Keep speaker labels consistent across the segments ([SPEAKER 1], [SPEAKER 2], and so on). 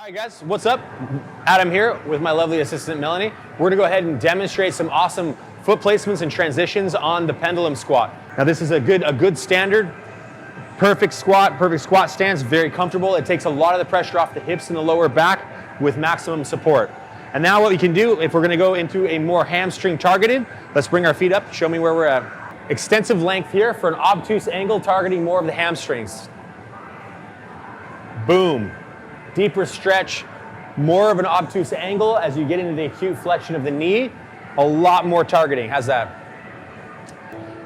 [SPEAKER 1] All right, guys, what's up? Adam here with my lovely assistant, Melanie. We're gonna go ahead and demonstrate some awesome foot placements and transitions on the pendulum squat. Now, this is a good standard, perfect squat stance, very comfortable. It takes a lot of the pressure off the hips and the lower back with maximum support. And now what we can do, if we're gonna go into a more hamstring targeted, let's bring our feet up, show me where we're at. Extensive length here for an obtuse angle targeting more of the hamstrings. Boom. Deeper stretch, more of an obtuse angle as you get into the acute flexion of the knee, a lot more targeting. How's that?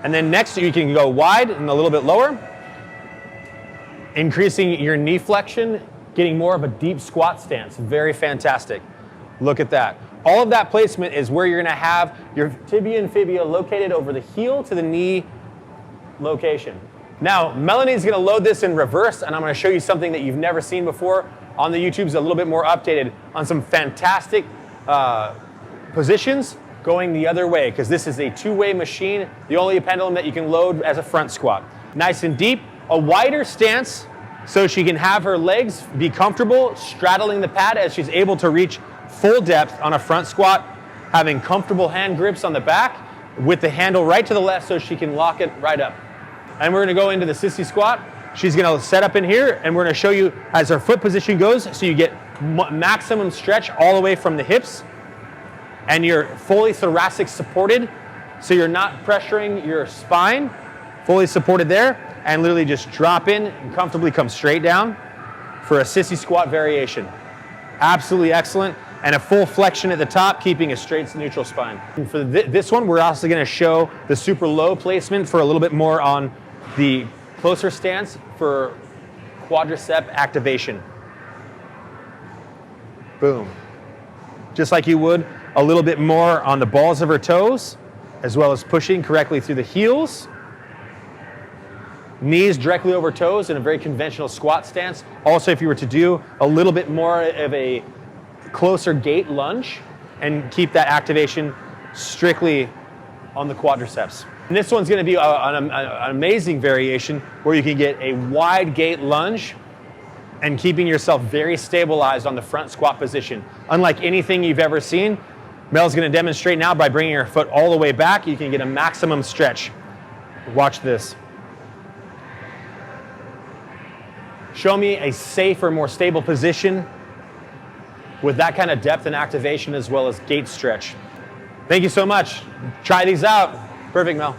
[SPEAKER 1] And then next you can go wide and a little bit lower, increasing your knee flexion, getting more of a deep squat stance. Very fantastic. Look at that. All of that placement is where you're gonna have your tibia and fibula located over the heel to the knee location. Now, Melanie's gonna load this in reverse, and I'm gonna show you something that you've never seen before on the YouTube's a little bit more updated on some fantastic positions going the other way, because this is a two-way machine, the only pendulum that you can load as a front squat. Nice and deep, a wider stance so she can have her legs be comfortable straddling the pad as she's able to reach full depth on a front squat, having comfortable hand grips on the back with the handle right to the left so she can lock it right up. And we're gonna go into the sissy squat. She's gonna set up in here and we're gonna show you as her foot position goes so you get maximum stretch all the way from the hips and you're fully thoracic supported so you're not pressuring your spine, fully supported there, and literally just drop in and comfortably come straight down for a sissy squat variation. Absolutely excellent. And a full flexion at the top, keeping a straight neutral spine. And for this one, we're also gonna show the super low placement for a little bit more on the closer stance for quadricep activation. Boom. Just like you would a little bit more on the balls of her toes, as well as pushing correctly through the heels. Knees directly over toes in a very conventional squat stance. Also, if you were to do a little bit more of a closer gate lunge and keep that activation strictly on the quadriceps. And this one's gonna be an amazing variation where you can get a wide gate lunge and keeping yourself very stabilized on the front squat position. Unlike anything you've ever seen, Mel's gonna demonstrate now by bringing her foot all the way back, you can get a maximum stretch. Watch this. Show me a safer, more stable position with that kind of depth and activation as well as gate stretch. Thank you so much. Try these out. Perfect, Mel.